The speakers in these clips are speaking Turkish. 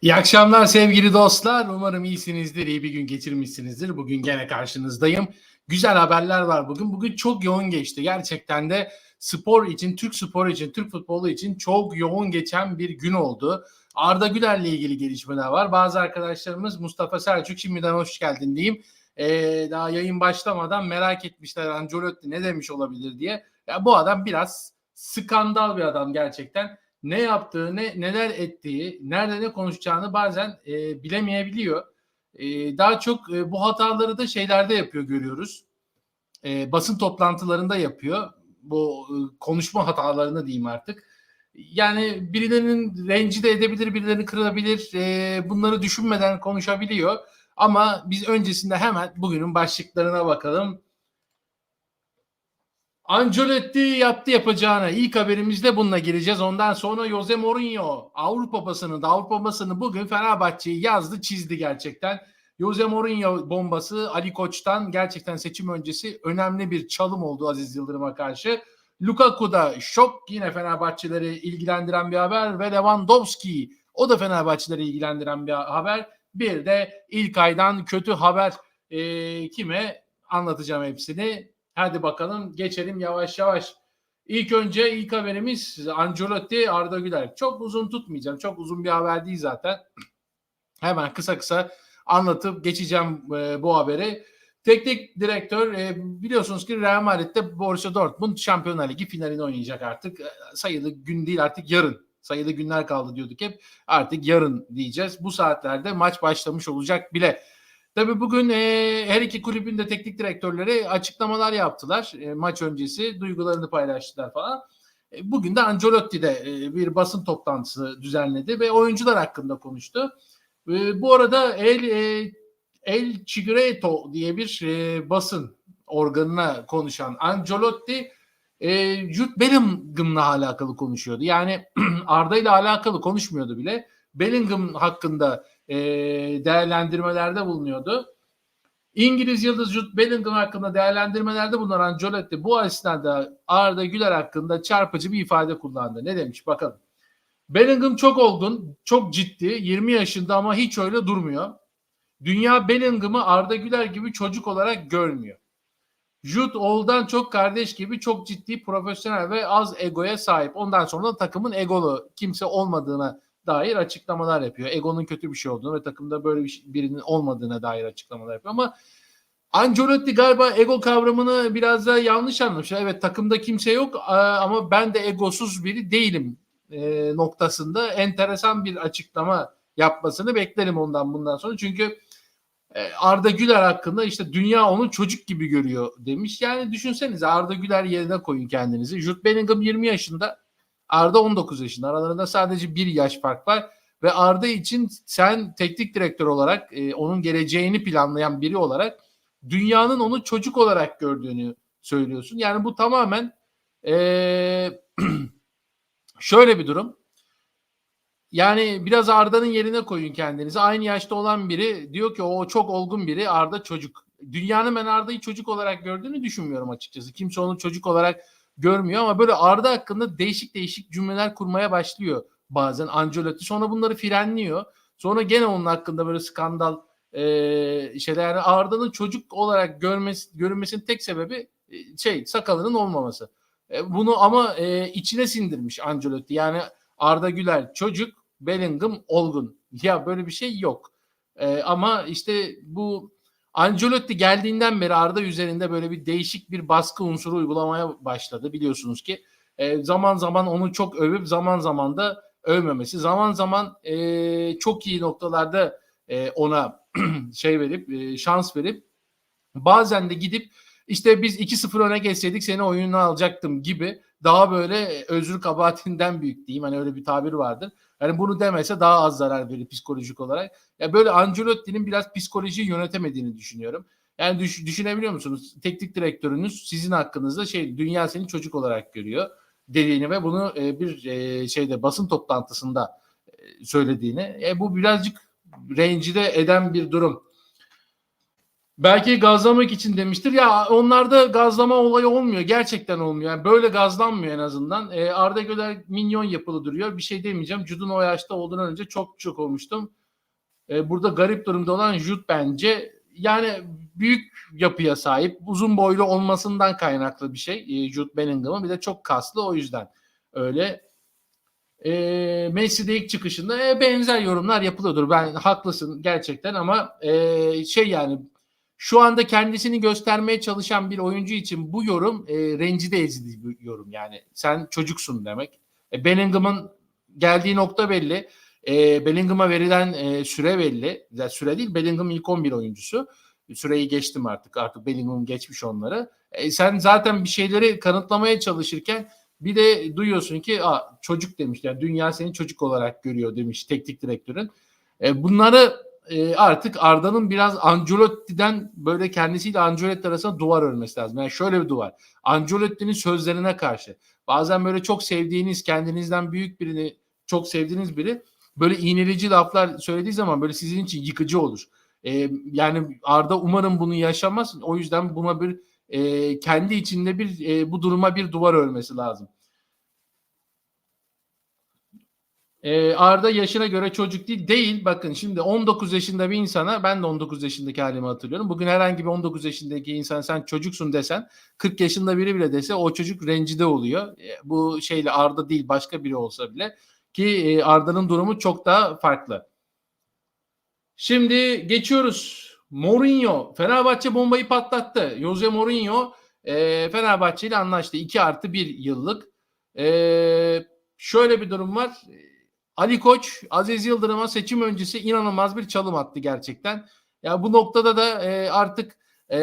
İyi akşamlar sevgili dostlar. Umarım iyisinizdir, iyi bir gün geçirmişsinizdir. Bugün gene karşınızdayım. Güzel haberler var bugün. Bugün çok yoğun geçti. Gerçekten de spor için, Türk sporu için, Türk futbolu için çok yoğun geçen bir gün oldu. Arda Güler'le ilgili gelişmeler var. Bazı arkadaşlarımız Mustafa Selçuk şimdiden hoş geldin diyeyim. Daha yayın başlamadan merak etmişler Ancelotti ne demiş olabilir diye. Ya bu adam biraz skandal bir adam gerçekten. Ne yaptığı, neler ettiği, nerede ne konuşacağını bazen bilemeyebiliyor. Daha çok bu hataları da şeylerde yapıyor görüyoruz. Basın toplantılarında yapıyor. Bu konuşma hatalarını diyeyim artık. Yani birilerinin rencide edebilir, birilerini kırabilir. Bunları düşünmeden konuşabiliyor. Ama biz öncesinde hemen bugünün başlıklarına bakalım. Ancelotti yaptı yapacağına. İlk haberimizde bununla gireceğiz. Ondan sonra Jose Mourinho Avrupa basını bugün Fenerbahçe'yi yazdı çizdi gerçekten. Jose Mourinho bombası Ali Koç'tan gerçekten seçim öncesi önemli bir çalım oldu Aziz Yıldırım'a karşı. Lukaku da şok, yine Fenerbahçeleri ilgilendiren bir haber ve Lewandowski o da Fenerbahçeleri ilgilendiren bir haber. Bir de ilk aydan kötü haber kime anlatacağım hepsini. Hadi bakalım geçelim yavaş yavaş. İlk haberimiz Ancelotti Arda Güler. Çok uzun tutmayacağım. Çok uzun bir haber değil zaten. Hemen kısa kısa anlatıp geçeceğim bu haberi. Teknik direktör biliyorsunuz ki Real Madrid'de Borussia Dortmund Şampiyonlar Ligi finalini oynayacak artık. Sayılı gün değil artık yarın. Sayılı günler kaldı diyorduk hep. Artık yarın diyeceğiz. Bu saatlerde maç başlamış olacak bile. Tabii bugün her iki kulübün de teknik direktörleri açıklamalar yaptılar. Maç öncesi duygularını paylaştılar falan. Bugün de Ancelotti de bir basın toplantısı düzenledi ve oyuncular hakkında konuştu. Bu arada El Chigreto diye bir basın organına konuşan Ancelotti Jude Bellingham'la alakalı konuşuyordu. Yani Arda ile alakalı konuşmuyordu bile. Bellingham hakkında değerlendirmelerde bulunuyordu. İngiliz yıldız Jude Bellingham hakkında değerlendirmelerde bulunan Ancelotti bu esnada Arda Güler hakkında çarpıcı bir ifade kullandı. Ne demiş bakalım. Bellingham çok olgun, çok ciddi, 20 yaşında ama hiç öyle durmuyor. Dünya Bellingham'ı Arda Güler gibi çocuk olarak görmüyor. Jude Oğul'dan çok kardeş gibi çok ciddi, profesyonel ve az egoya sahip. Ondan sonra da takımın egolu kimse olmadığına dair açıklamalar yapıyor. Egonun kötü bir şey olduğunu ve takımda böyle birinin olmadığına dair açıklamalar yapıyor. Ama Ancelotti galiba ego kavramını biraz da yanlış anlamış. Evet, takımda kimse yok ama ben de egosuz biri değilim noktasında enteresan bir açıklama yapmasını beklerim ondan bundan sonra. Çünkü Arda Güler hakkında işte dünya onu çocuk gibi görüyor demiş. Yani düşünsenize, Arda Güler yerine koyun kendinizi. Jude Bellingham 20 yaşında, Arda 19 yaşında. Aralarında sadece bir yaş fark var. Ve Arda için sen teknik direktör olarak onun geleceğini planlayan biri olarak dünyanın onu çocuk olarak gördüğünü söylüyorsun. Yani bu tamamen şöyle bir durum. Yani biraz Arda'nın yerine koyun kendinizi. Aynı yaşta olan biri diyor ki o çok olgun biri, Arda çocuk. Dünyanın ben Arda'yı çocuk olarak gördüğünü düşünmüyorum açıkçası. Kimse onu çocuk olarak görmüyor ama böyle Arda hakkında değişik değişik cümleler kurmaya başlıyor bazen Ancelotti. Sonra bunları frenliyor. Sonra gene onun hakkında böyle skandal şeyler. Yani Arda'nın çocuk olarak görünmesinin tek sebebi sakalının olmaması. Bunu ama içine sindirmiş Ancelotti. Yani Arda Güler çocuk, Bellingham olgun. Ya böyle bir şey yok. Ama işte bu Ancelotti geldiğinden beri Arda üzerinde böyle bir değişik bir baskı unsuru uygulamaya başladı. Biliyorsunuz ki zaman zaman onu çok övüp zaman zaman da övmemesi. Zaman zaman çok iyi noktalarda ona şans verip bazen de gidip işte biz 2-0 öne geçseydik seni oyununa alacaktım gibi, daha böyle özür kabahatinden büyük diyeyim. Hani öyle bir tabir vardır. Yani bunu demese daha az zarar verir psikolojik olarak. Ya böyle Ancelotti'nin biraz psikolojiyi yönetemediğini düşünüyorum. Yani düşünebiliyor musunuz? Teknik direktörünüz sizin hakkınızda dünya seni çocuk olarak görüyor dediğini ve bunu bir basın toplantısında söylediğini. Bu birazcık rencide eden bir durum. Belki gazlamak için demiştir. Ya onlarda gazlama olayı olmuyor. Gerçekten olmuyor. Yani böyle gazlanmıyor en azından. Arda Güler minyon yapılı duruyor. Bir şey demeyeceğim. Jude'un o yaşta olduğundan önce çok olmuştum. Burada garip durumda olan Jude bence. Yani büyük yapıya sahip. Uzun boylu olmasından kaynaklı bir şey. Jude Bellingham'ın bir de çok kaslı, o yüzden öyle. Messi'de ilk çıkışında benzer yorumlar yapılıyordur. Ben haklısın gerçekten ama yani şu anda kendisini göstermeye çalışan bir oyuncu için bu yorum rencide edici bir yorum. Yani sen çocuksun demek. Bellingham'ın geldiği nokta belli. Bellingham'a verilen süre belli. Yani süre değil, Bellingham ilk 11 oyuncusu. Süreyi geçtim artık. Artık Bellingham geçmiş onları. Sen zaten bir şeyleri kanıtlamaya çalışırken bir de duyuyorsun ki çocuk demiş. Yani dünya seni çocuk olarak görüyor demiş teknik direktörün. Bunları artık Arda'nın biraz Ancelotti'den böyle kendisiyle Ancelotti arasında duvar örmesi lazım. Yani şöyle bir duvar. Ancelotti'nin sözlerine karşı. Bazen böyle çok sevdiğiniz, kendinizden büyük birini, çok sevdiğiniz biri böyle iğneleyici laflar söylediği zaman böyle sizin için yıkıcı olur. Yani Arda umarım bunu yaşamaz. O yüzden buna bir kendi içinde bu duruma bir duvar örmesi lazım. Arda yaşına göre çocuk değil. Bakın şimdi 19 yaşında bir insana, ben de 19 yaşındaki halimi hatırlıyorum. Bugün herhangi bir 19 yaşındaki insan sen çocuksun desen, 40 yaşında biri bile dese o çocuk rencide oluyor. Bu şeyle Arda değil, başka biri olsa bile, ki Arda'nın durumu çok daha farklı. Şimdi geçiyoruz. Mourinho. Fenerbahçe bombayı patlattı. Jose Mourinho Fenerbahçe ile anlaştı. 2+1 yıllık. Şöyle bir durum var. Ali Koç, Aziz Yıldırım'a seçim öncesi inanılmaz bir çalım attı gerçekten. Ya bu noktada da artık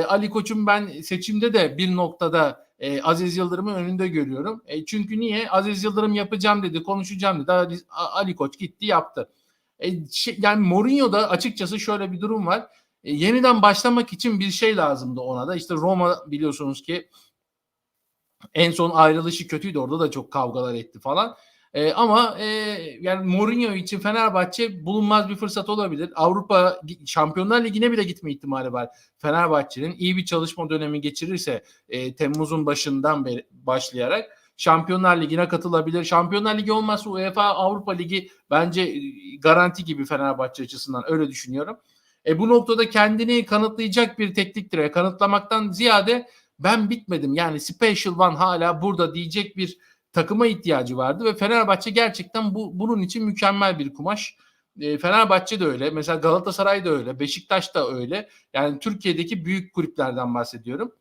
Ali Koç'un ben seçimde de bir noktada Aziz Yıldırım'ın önünde görüyorum. Çünkü niye? Aziz Yıldırım yapacağım dedi, konuşacağım dedi. Ali Koç gitti, yaptı. Yani Mourinho'da açıkçası şöyle bir durum var. Yeniden başlamak için bir şey lazımdı ona da. İşte Roma biliyorsunuz ki en son ayrılışı kötüydü. Orada da çok kavgalar etti falan. Ama yani Mourinho için Fenerbahçe bulunmaz bir fırsat olabilir. Avrupa Şampiyonlar Ligi'ne bile gitme ihtimali var Fenerbahçe'nin. İyi bir çalışma dönemi geçirirse Temmuz'un başından beri başlayarak Şampiyonlar Ligi'ne katılabilir. Şampiyonlar Ligi olmazsa UEFA Avrupa Ligi bence garanti gibi Fenerbahçe açısından, öyle düşünüyorum. Bu noktada kendini kanıtlayacak bir teknik direktör, kanıtlamaktan ziyade ben bitmedim, yani Special One hala burada diyecek bir takıma ihtiyacı vardı ve Fenerbahçe gerçekten bunun için mükemmel bir kumaş. Fenerbahçe de öyle. Mesela Galatasaray da öyle. Beşiktaş da öyle. Yani Türkiye'deki büyük kulüplerden bahsediyorum.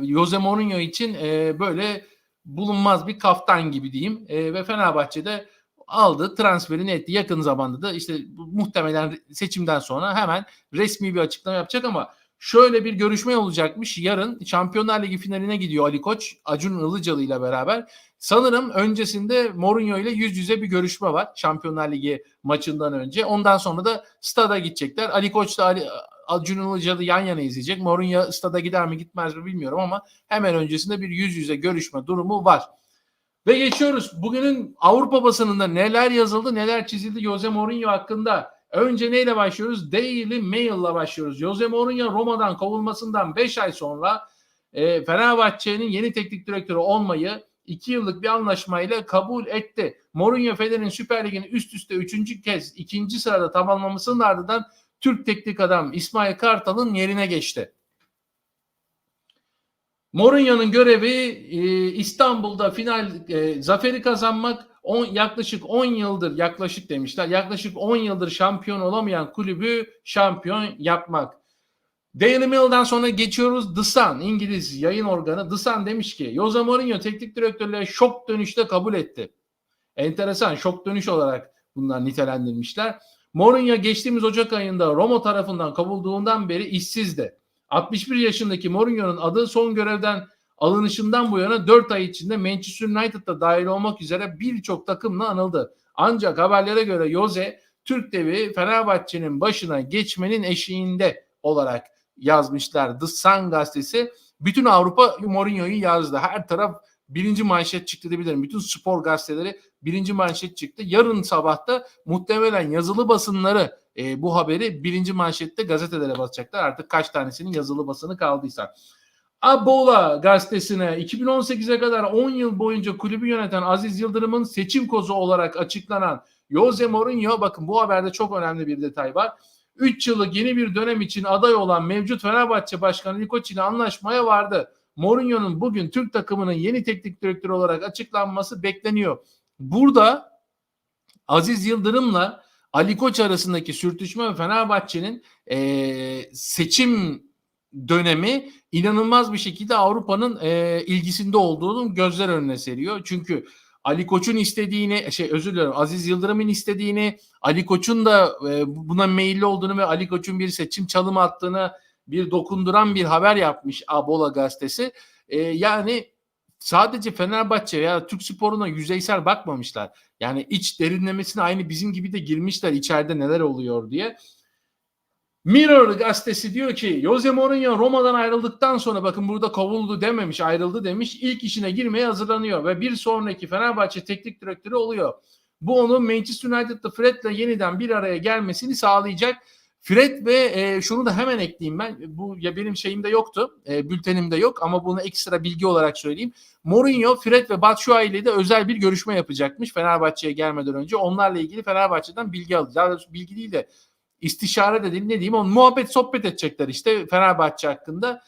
Jose Mourinho için böyle bulunmaz bir kaftan gibi diyeyim. Ve Fenerbahçe'de aldı, transferini etti. Yakın zamanda da işte muhtemelen seçimden sonra hemen resmi bir açıklama yapacak ama şöyle bir görüşme olacakmış. Yarın Şampiyonlar Ligi finaline gidiyor Ali Koç, Acun Ilıcalı ile beraber. Sanırım öncesinde Mourinho ile yüz yüze bir görüşme var Şampiyonlar Ligi maçından önce. Ondan sonra da stada gidecekler. Ali Koç da Acun Ilıcalı yan yana izleyecek. Mourinho stada gider mi gitmez mi bilmiyorum ama hemen öncesinde bir yüz yüze görüşme durumu var. Ve geçiyoruz. Bugünün Avrupa basınında neler yazıldı, neler çizildi Jose Mourinho hakkında. Önce neyle başlıyoruz? Daily Mail'la başlıyoruz. Jose Mourinho Roma'dan kovulmasından 5 ay sonra Fenerbahçe'nin yeni teknik direktörü olmayı 2 yıllık bir anlaşmayla kabul etti. Mourinho Fener'in Süper Lig'in üst üste 3. kez 2. sırada tamamlamasının ardından Türk teknik adam İsmail Kartal'ın yerine geçti. Mourinho'nun görevi İstanbul'da final zaferi kazanmak. Yaklaşık 10 yıldır, yaklaşık demişler, yaklaşık 10 yıldır şampiyon olamayan kulübü şampiyon yapmak. Daily Mail'dan sonra geçiyoruz. The Sun, İngiliz yayın organı The Sun demiş ki Jose Mourinho teknik direktörlüğe şok dönüşte kabul etti. Enteresan, şok dönüş olarak bunlar nitelendirmişler. Mourinho geçtiğimiz Ocak ayında Roma tarafından kovulduğundan beri işsizdi. 61 yaşındaki Mourinho'nun adı son görevden alınışından bu yana 4 ay içinde Manchester United'da dahil olmak üzere birçok takımla anıldı. Ancak haberlere göre Jose Türk devi Fenerbahçe'nin başına geçmenin eşiğinde olarak yazmışlar. The Sun gazetesi bütün Avrupa Mourinho'yu yazdı. Her taraf birinci manşet çıktı diyebilirim. Bütün spor gazeteleri birinci manşet çıktı. Yarın sabahta muhtemelen yazılı basınları bu haberi birinci manşette gazetelere basacaklar. Artık kaç tanesinin yazılı basını kaldıysa. Abola gazetesine 2018'e kadar 10 yıl boyunca kulübü yöneten Aziz Yıldırım'ın seçim kozu olarak açıklanan Jose Mourinho, bakın bu haberde çok önemli bir detay var. 3 yıllık yeni bir dönem için aday olan mevcut Fenerbahçe Başkanı Ali Koç ile anlaşmaya vardı. Mourinho'nun bugün Türk takımının yeni teknik direktörü olarak açıklanması bekleniyor. Burada Aziz Yıldırım'la Ali Koç arasındaki sürtüşme ve Fenerbahçe'nin seçim dönemi inanılmaz bir şekilde Avrupa'nın ilgisinde olduğunu gözler önüne seriyor. Çünkü Ali Koç'un istediğini, özür dilerim, Aziz Yıldırım'ın istediğini, Ali Koç'un da buna meyilli olduğunu ve Ali Koç'un bir seçim çalımı attığını bir dokunduran bir haber yapmış Abola gazetesi. Yani sadece Fenerbahçe veya Türk sporuna yüzeysel bakmamışlar. Yani iç derinlemesine aynı bizim gibi de girmişler içeride neler oluyor diye. Mirror gazetesi diyor ki Jose Mourinho Roma'dan ayrıldıktan sonra, bakın burada kovuldu dememiş, ayrıldı demiş, ilk işine girmeye hazırlanıyor ve bir sonraki Fenerbahçe teknik direktörü oluyor. Bu onun Manchester United'da Fred'le yeniden bir araya gelmesini sağlayacak. Fred ve şunu da hemen ekleyeyim ben. Bu ya benim şeyimde yoktu. Bültenimde yok ama bunu ekstra bilgi olarak söyleyeyim. Mourinho, Fred ve Batshuayi ile de özel bir görüşme yapacakmış Fenerbahçe'ye gelmeden önce. Onlarla ilgili Fenerbahçe'den bilgi alacak. Bilgi değil de istişare dediğim, ne diyeyim, muhabbet sohbet edecekler işte Fenerbahçe hakkında.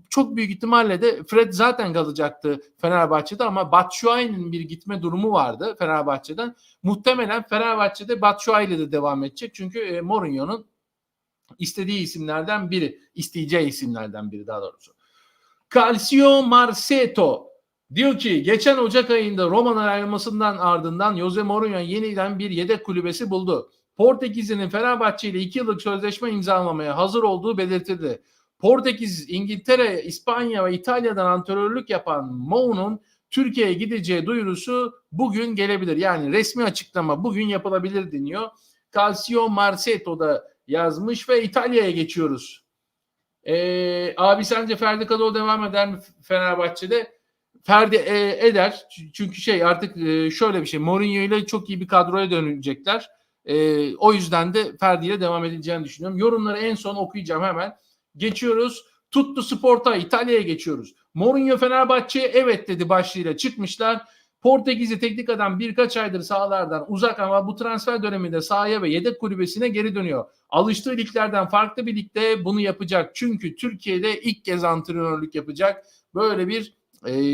Çok büyük ihtimalle de Fred zaten kalacaktı Fenerbahçe'de ama Batshuayi'nin bir gitme durumu vardı Fenerbahçe'den. Muhtemelen Fenerbahçe'de Batshuayi ile de devam edecek. Çünkü Mourinho'nun istediği isimlerden biri, isteyeceği isimlerden biri daha doğrusu. Calcio Marseto diyor ki geçen Ocak ayında Roma'nın ayrılmasından ardından Jose Mourinho yeniden bir yedek kulübesi buldu. Portekizli'nin Fenerbahçe ile 2 yıllık sözleşme imzalamaya hazır olduğu belirtildi. Portekiz, İngiltere, İspanya ve İtalya'dan antrenörlük yapan Mou'nun Türkiye'ye gideceği duyurusu bugün gelebilir. Yani resmi açıklama bugün yapılabilir deniyor. Calcio Marseto'da yazmış ve İtalya'ya geçiyoruz. Abi sence Ferdi Kadıoğlu devam eder mi Fenerbahçe'de? Ferdi eder. Çünkü artık şöyle bir şey. Mourinho ile çok iyi bir kadroya dönecekler. O yüzden de Ferdi ile devam edileceğini düşünüyorum. Yorumları en son okuyacağım hemen. Geçiyoruz. Tuttu Sport'a, İtalya'ya geçiyoruz. Mourinho Fenerbahçe'ye evet dedi başlığıyla çıkmışlar. Portekizli teknik adam birkaç aydır sahalardan uzak ama bu transfer döneminde sahaya ve yedek kulübesine geri dönüyor. Alıştığı liglerden farklı bir ligde bunu yapacak. Çünkü Türkiye'de ilk kez antrenörlük yapacak. Böyle bir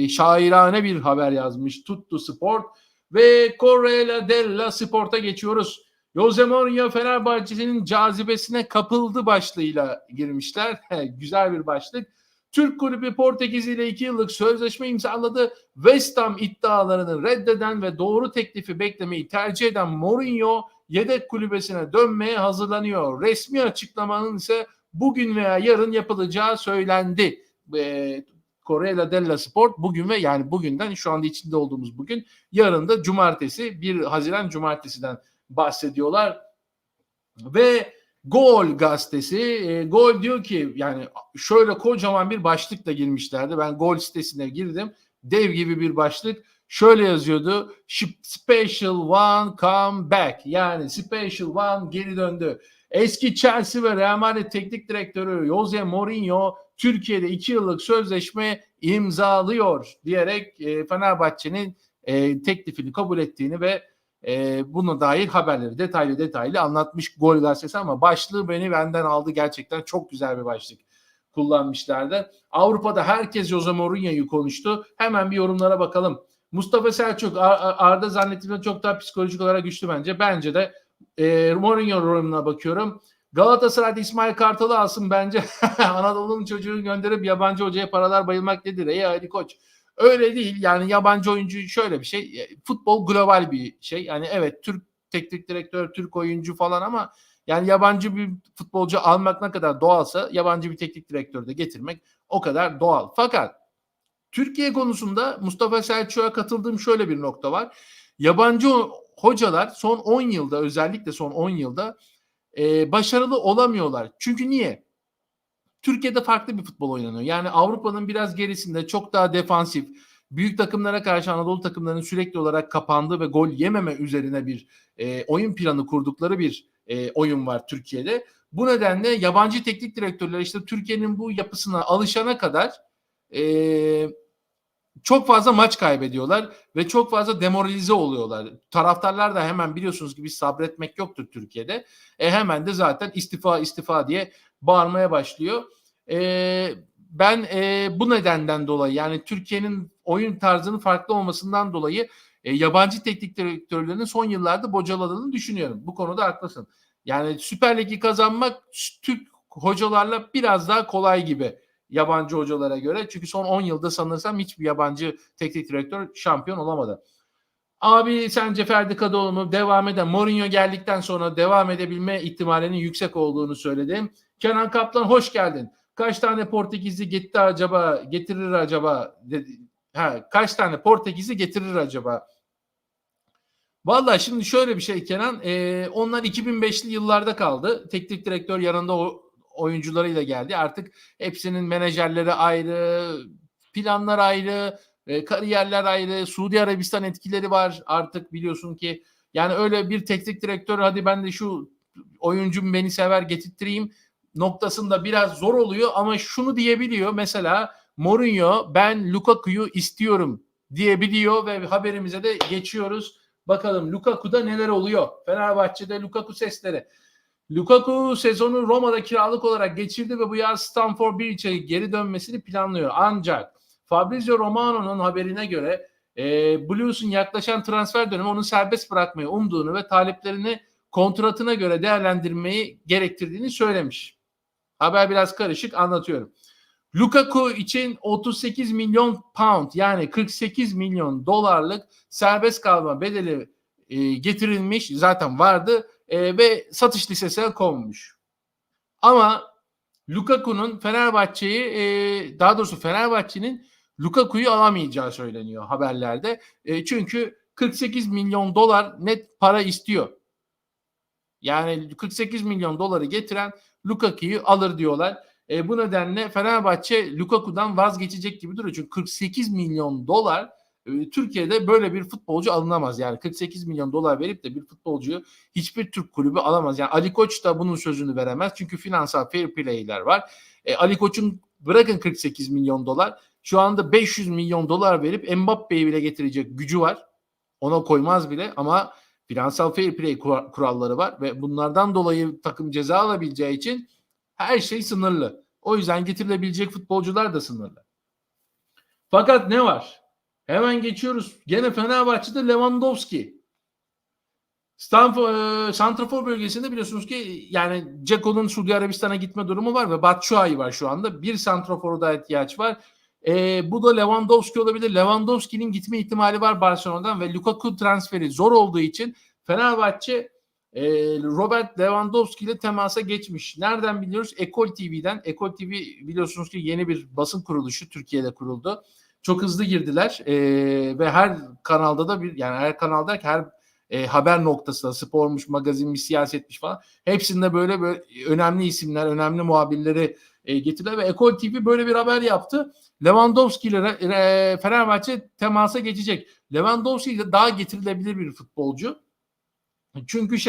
şairane bir haber yazmış Tuttu Sport. Ve Corriere della Sport'a geçiyoruz. Jose Mourinho Fenerbahçe'nin cazibesine kapıldı başlığıyla girmişler. Güzel bir başlık. Türk kulübü Portekiz ile 2 yıllık sözleşme imzaladı. West Ham iddialarını reddeden ve doğru teklifi beklemeyi tercih eden Mourinho yedek kulübesine dönmeye hazırlanıyor. Resmi açıklamanın ise bugün veya yarın yapılacağı söylendi. Corriere della Sport bugün ve yani bugünden, şu anda içinde olduğumuz bugün, yarın da cumartesi, 1 Haziran cumartesiden bahsediyorlar. Ve Gol gazetesi, Gol diyor ki yani şöyle kocaman bir başlıkla girmişlerdi. Ben Gol sitesine girdim. Dev gibi bir başlık. Şöyle yazıyordu. Special One come back. Yani Special One geri döndü. Eski Chelsea ve Real Madrid teknik direktörü Jose Mourinho Türkiye'de 2 yıllık sözleşme imzalıyor diyerek Fenerbahçe'nin teklifini kabul ettiğini ve buna dair haberleri detaylı anlatmış Gol gazetesi ama başlığı benden aldı. Gerçekten çok güzel bir başlık kullanmışlardı. Avrupa'da herkes Jose Mourinho'yu konuştu. Hemen bir yorumlara bakalım. Mustafa Selçuk, Arda zannettiğimden çok daha psikolojik olarak güçlü bence. Bence de Mourinho yorumuna bakıyorum. Galatasaray'da İsmail Kartal'ı alsın bence. Anadolu'nun çocuğunu gönderip yabancı hocaya paralar bayılmak nedir? Ey Ali Koç. Öyle değil. Yani yabancı oyuncu şöyle bir şey. Futbol global bir şey. Yani evet, Türk teknik direktör, Türk oyuncu falan ama yani yabancı bir futbolcu almak ne kadar doğalsa yabancı bir teknik direktör de getirmek o kadar doğal. Fakat Türkiye konusunda Mustafa Selçuk'a katıldığım şöyle bir nokta var. Yabancı hocalar son 10 yılda, özellikle son 10 yılda başarılı olamıyorlar. Çünkü niye? Türkiye'de farklı bir futbol oynanıyor. Yani Avrupa'nın biraz gerisinde çok daha defansif, büyük takımlara karşı Anadolu takımlarının sürekli olarak kapandığı ve gol yememe üzerine bir oyun planı kurdukları bir oyun var Türkiye'de. Bu nedenle yabancı teknik direktörler işte Türkiye'nin bu yapısına alışana kadar çok fazla maç kaybediyorlar ve çok fazla demoralize oluyorlar. Taraftarlar da hemen biliyorsunuz gibi sabretmek yoktur Türkiye'de. Hemen de zaten istifa diye bağırmaya başlıyor. Ben bu nedenden dolayı yani Türkiye'nin oyun tarzının farklı olmasından dolayı yabancı teknik direktörlerinin son yıllarda bocaladığını düşünüyorum. Bu konuda haklısın. Yani Süper Lig'i kazanmak Türk hocalarla biraz daha kolay gibi yabancı hocalara göre. Çünkü son 10 yılda sanırsam hiçbir yabancı teknik direktör şampiyon olamadı. Abi sence Ferdi Kadıoğlu devam eden Mourinho geldikten sonra devam edebilme ihtimalinin yüksek olduğunu söyledim. Kenan Kaplan hoş geldin. Kaç tane Portekizli getirir acaba dedi. Kaç tane Portekizli getirir acaba? Vallahi şimdi şöyle bir şey Kenan, onlar 2005'li yıllarda kaldı. Teknik direktör yanında oyuncularıyla geldi. Artık hepsinin menajerleri ayrı, planlar ayrı, kariyerler ayrı, Suudi Arabistan etkileri var artık biliyorsun ki. Yani öyle bir teknik direktör hadi ben de şu oyuncum beni sever getirttireyim noktasında biraz zor oluyor ama şunu diyebiliyor mesela Mourinho ben Lukaku'yu istiyorum diyebiliyor ve haberimize de geçiyoruz. Bakalım Lukaku'da neler oluyor? Fenerbahçe'de Lukaku sesleri. Lukaku sezonu Roma'da kiralık olarak geçirdi ve bu yaz Stamford Bridge'e geri dönmesini planlıyor. Ancak Fabrizio Romano'nun haberine göre Blues'un yaklaşan transfer dönemi onu serbest bırakmayı umduğunu ve taliplerini kontratına göre değerlendirmeyi gerektirdiğini söylemiş. Haber biraz karışık anlatıyorum. Lukaku için 38 milyon pound yani 48 milyon dolarlık serbest kalma bedeli getirilmiş zaten vardı ve satış listesine konmuş. Ama Lukaku'nun daha doğrusu Fenerbahçe'nin Lukaku'yu alamayacağı söyleniyor haberlerde. Çünkü 48 milyon dolar net para istiyor. Yani 48 milyon doları getiren Lukaku'yu alır diyorlar. Bu nedenle Fenerbahçe Lukaku'dan vazgeçecek gibi duruyor. Çünkü 48 milyon dolar Türkiye'de böyle bir futbolcu alınamaz. Yani 48 milyon dolar verip de bir futbolcuyu hiçbir Türk kulübü alamaz. Yani Ali Koç da bunun sözünü veremez. Çünkü finansal fair play'ler var. Ali Koç'un bırakın 48 milyon dolar şu anda 500 milyon dolar verip Mbappe'yi bile getirecek gücü var. Ona koymaz bile ama finansal fair play kuralları var ve bunlardan dolayı takım ceza alabileceği için her şey sınırlı. O yüzden getirilebilecek futbolcular da sınırlı. Fakat ne var? Hemen geçiyoruz. Gene Fenerbahçe'de Lewandowski. Santrafor bölgesinde biliyorsunuz ki yani Ceko'nun Suudi Arabistan'a gitme durumu var ve Batshuayi var şu anda. Bir santrafora da ihtiyaç var. Bu da Lewandowski olabilir. Lewandowski'nin gitme ihtimali var Barcelona'dan ve Lukaku transferi zor olduğu için Fenerbahçe Robert Lewandowski ile temasa geçmiş. Nereden biliyoruz? Ekol TV'den. Ekol TV biliyorsunuz ki yeni bir basın kuruluşu Türkiye'de kuruldu. Çok hızlı girdiler ve her kanalda da her kanalda her haber noktasında spormuş, magazinmiş, siyasetmiş falan hepsinde böyle önemli isimler, önemli muhabirleri getirdiler ve Ekol TV böyle bir haber yaptı. Lewandowski ile Fenerbahçe temasa geçecek. Lewandowski de daha getirilebilir bir futbolcu. Çünkü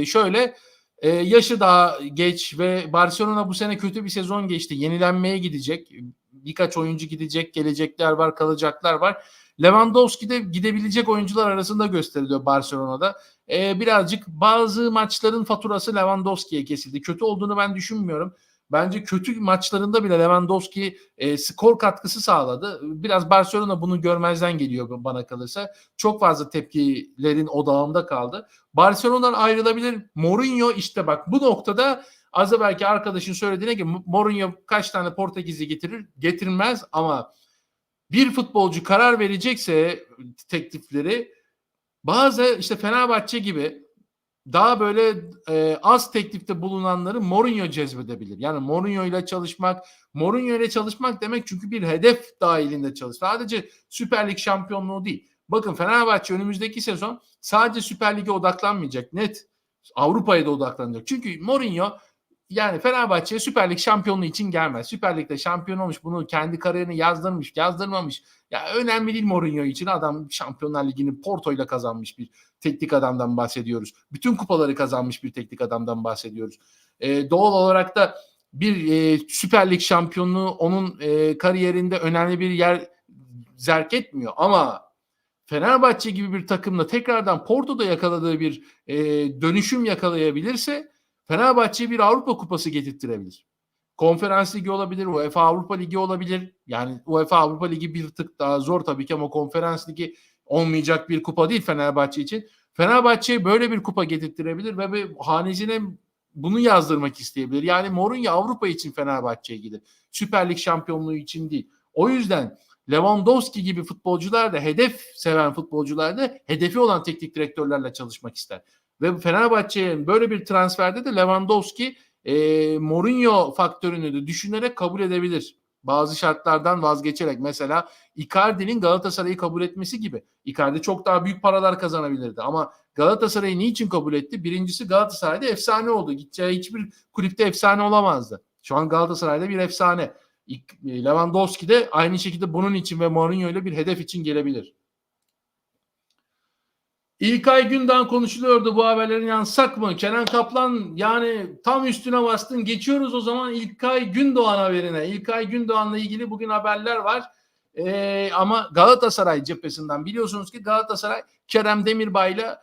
şöyle yaşı daha geç ve Barcelona bu sene kötü bir sezon geçti. Yenilenmeye gidecek. Birkaç oyuncu gidecek, gelecekler var, kalacaklar var. Lewandowski de gidebilecek oyuncular arasında gösteriliyor Barcelona'da. Birazcık bazı maçların faturası Lewandowski'ye kesildi. Kötü olduğunu ben düşünmüyorum. Bence kötü maçlarında bile Lewandowski skor katkısı sağladı. Biraz Barcelona bunu görmezden geliyor bana kalırsa. Çok fazla tepkilerin odağında kaldı. Barcelona'dan ayrılabilir. Mourinho işte bak bu noktada az belki arkadaşın söylediğine gibi Mourinho kaç tane Portekizli getirir? Getirmez ama bir futbolcu karar verecekse teklifleri bazı işte Fenerbahçe gibi daha böyle az teklifte bulunanları Mourinho cezbedebilir. Yani Mourinho ile çalışmak demek çünkü bir hedef dahilinde çalış. Sadece Süper Lig şampiyonluğu değil. Bakın Fenerbahçe önümüzdeki sezon sadece Süper Lig'e odaklanmayacak. Net Avrupa'ya da odaklanacak. Çünkü Mourinho yani Fenerbahçe Süper Lig şampiyonluğu için gelmez. Süper Lig'de şampiyon olmuş, bunu kendi kariyerini yazdırmış, yazdırmamış. Ya önemli değil Mourinho için. Adam Şampiyonlar Ligi'ni Porto ile kazanmış bir teknik adamdan bahsediyoruz. Bütün kupaları kazanmış bir teknik adamdan bahsediyoruz. Doğal olarak da bir Süper Lig şampiyonluğu onun kariyerinde önemli bir yer zerk etmiyor. Ama Fenerbahçe gibi bir takımla tekrardan Porto'da yakaladığı bir dönüşüm yakalayabilirse Fenerbahçe'ye bir Avrupa Kupası getirtirebilir. Konferans Ligi olabilir, UEFA Avrupa Ligi olabilir. Yani UEFA Avrupa Ligi bir tık daha zor tabii ki ama Konferans Ligi olmayacak bir kupa değil Fenerbahçe için. Fenerbahçe'ye böyle bir kupa getirtirebilir ve bir hanesine bunu yazdırmak isteyebilir. Yani Mourinho Avrupa için Fenerbahçe'ye gider. Süper Lig şampiyonluğu için değil. O yüzden Lewandowski gibi futbolcular da hedef seven futbolcular da hedefi olan teknik direktörlerle çalışmak ister. Ve Fenerbahçe'ye böyle bir transferde de Lewandowski Mourinho faktörünü de düşünerek kabul edebilir. Bazı şartlardan vazgeçerek mesela Icardi'nin Galatasaray'ı kabul etmesi gibi. Icardi çok daha büyük paralar kazanabilirdi ama Galatasaray'ı niçin kabul etti? Birincisi Galatasaray'da efsane oldu. Gideceği hiçbir kulüpte efsane olamazdı. Şu an Galatasaray'da bir efsane. Lewandowski de aynı şekilde bunun için ve Mourinho ile bir hedef için gelebilir. İlkay Gündoğan konuşuluyordu, bu haberlerin yansısak mı? Kenan Kaplan, yani tam üstüne bastın. Geçiyoruz o zaman İlkay Gündoğan haberine. İlkay Gündoğan'la ilgili bugün haberler var. Ama Galatasaray cephesinden biliyorsunuz ki Galatasaray Kerem Demirbay'la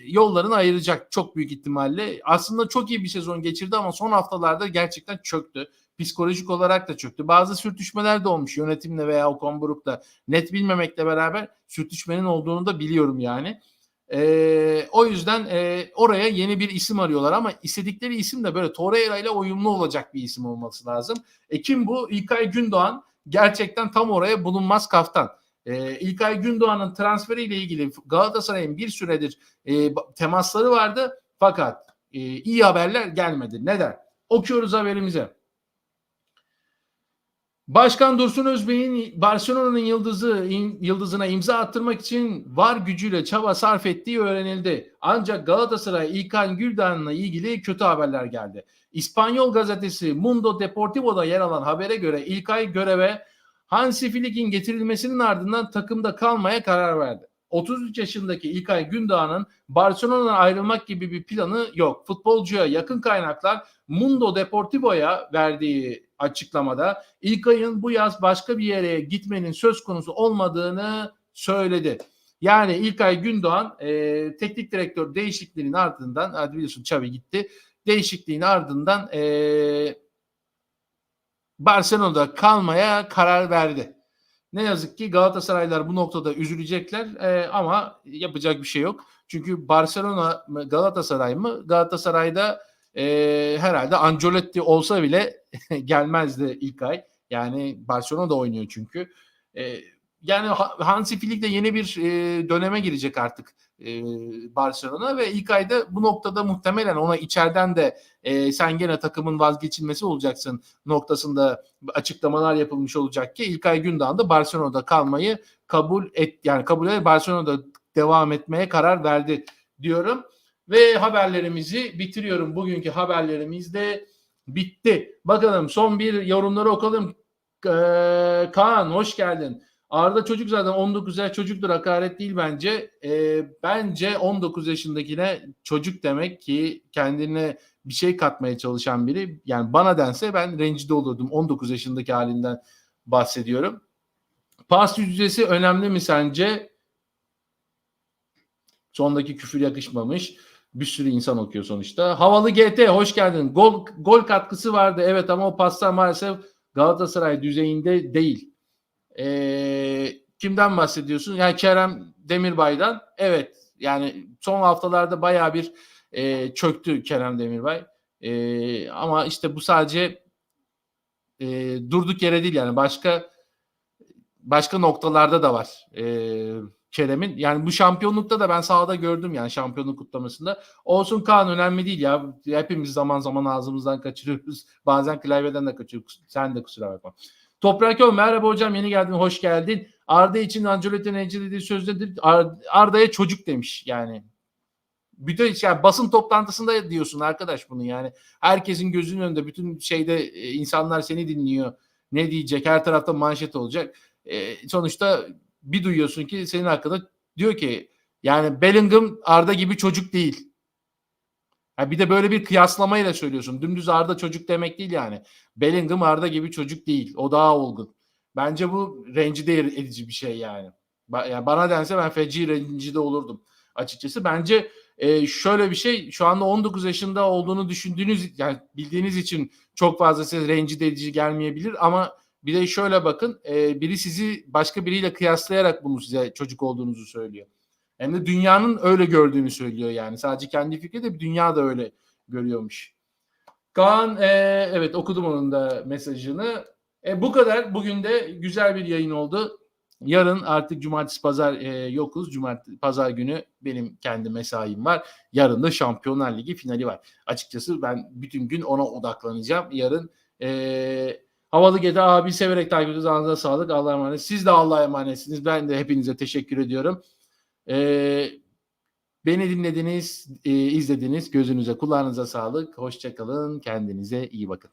yollarını ayıracak çok büyük ihtimalle. Aslında çok iyi bir sezon geçirdi ama son haftalarda gerçekten çöktü. Psikolojik olarak da çöktü. Bazı sürtüşmeler de olmuş yönetimle veya Okan Buruk'la. Net bilmemekle beraber sürtüşmenin olduğunu da biliyorum yani. O yüzden oraya yeni bir isim arıyorlar ama istedikleri isim de böyle Torreira ile uyumlu olacak bir isim olması lazım. Kim bu? İlkay Gündoğan gerçekten tam oraya bulunmaz kaftan. İlkay Gündoğan'ın transferiyle ilgili Galatasaray'ın bir süredir temasları vardı fakat iyi haberler gelmedi. Neden? Okuyoruz haberimize. Başkan Dursun Özbey'in Barcelona'nın yıldızına imza attırmak için var gücüyle çaba sarf ettiği öğrenildi. Ancak Galatasaray İlkay Gündoğan'la ilgili kötü haberler geldi. İspanyol gazetesi Mundo Deportivo'da yer alan habere göre İlkay göreve Hansi Flick'in getirilmesinin ardından takımda kalmaya karar verdi. 33 yaşındaki İlkay Gündoğan'ın Barcelona'dan ayrılmak gibi bir planı yok. Futbolcuya yakın kaynaklar Mundo Deportivo'ya verdiği açıklamada İlkay'ın bu yaz başka bir yere gitmenin söz konusu olmadığını söyledi. Yani İlkay Gündoğan teknik direktör değişikliğinin ardından, biliyorsun Xavi gitti, değişikliğin ardından Barcelona'da kalmaya karar verdi. Ne yazık ki Galatasaraylar bu noktada üzülecekler ama yapacak bir şey yok. Çünkü Barcelona mı Galatasaray mı? Galatasaray'da herhalde Ancelotti olsa bile gelmezdi İlkay. Yani Barcelona'da oynuyor çünkü. Yani Hansi Flick de yeni bir döneme girecek artık Barcelona ve İlkay da bu noktada muhtemelen ona içeriden de sen gene takımın vazgeçilmesi olacaksın noktasında açıklamalar yapılmış olacak ki İlkay Gündoğan da Barcelona'da kalmayı kabul ederek Barcelona'da devam etmeye karar verdi diyorum. Ve haberlerimizi bitiriyorum. Bugünkü haberlerimiz de bitti. Bakalım son bir yorumları okalım. Kaan hoş geldin. Arda çocuk zaten 19 yaş çocuktur, hakaret değil bence. Bence 19 yaşındakine çocuk demek ki kendine bir şey katmaya çalışan biri. Yani bana dense ben rencide olurdum. 19 yaşındaki halinden bahsediyorum. Pas yüzdesi önemli mi sence? Sondaki küfür yakışmamış. Bir sürü insan okuyor sonuçta. Havalı GT hoş geldin. Gol katkısı vardı evet ama o paslar maalesef Galatasaray düzeyinde değil. Kimden bahsediyorsun? Yani Kerem Demirbay'dan. Evet. Yani son haftalarda bayağı bir çöktü Kerem Demirbay. Ama işte bu sadece durduk yere değil yani başka noktalarda da var. Kerem'in. Yani bu şampiyonlukta da ben sahada gördüm yani şampiyonluk kutlamasında. Olsun Kaan, önemli değil ya. Hepimiz zaman zaman ağzımızdan kaçırıyoruz. Bazen klavyeden de kaçırıyoruz. Sen de kusura bakma. Toprak Yol merhaba hocam, yeni geldin, hoş geldin. Arda için Ancelotti'nin dediği sözdedir. Arda'ya çocuk demiş yani. Bir de yani basın toplantısında diyorsun arkadaş bunu yani. Herkesin gözünün önünde bütün şeyde insanlar seni dinliyor. Ne diyecek? Her tarafta manşet olacak. Sonuçta bir duyuyorsun ki senin hakkında diyor ki yani Bellingham Arda gibi çocuk değil. Ha bir de böyle bir kıyaslamayla söylüyorsun. Dümdüz Arda çocuk demek değil yani. Bellingham Arda gibi çocuk değil. O daha olgun. Bence bu rencide edici bir şey yani. Yani bana dense ben feci rencide olurdum açıkçası. Bence şöyle bir şey şu anda 19 yaşında olduğunu düşündüğünüz yani bildiğiniz için çok fazla size rencide edici gelmeyebilir ama bir de şöyle bakın biri sizi başka biriyle kıyaslayarak bunu size çocuk olduğunuzu söylüyor. Hem de dünyanın öyle gördüğünü söylüyor yani. Sadece kendi fikri de dünya da öyle görüyormuş. Kaan evet okudum onun da mesajını. Bu kadar. Bugün de güzel bir yayın oldu. Yarın artık cumartesi pazar yokuz. Pazar günü benim kendi mesaim var. Yarın da Şampiyonlar Ligi finali var. Açıkçası ben bütün gün ona odaklanacağım. Yarın Havalı Gede abi severek takip ediyoruz. Ağzınıza sağlık. Allah'a emanet. Siz de Allah'a emanetsiniz. Ben de hepinize teşekkür ediyorum. Beni dinlediniz, izlediniz. Gözünüze, kulağınıza sağlık. Hoşça kalın. Kendinize iyi bakın.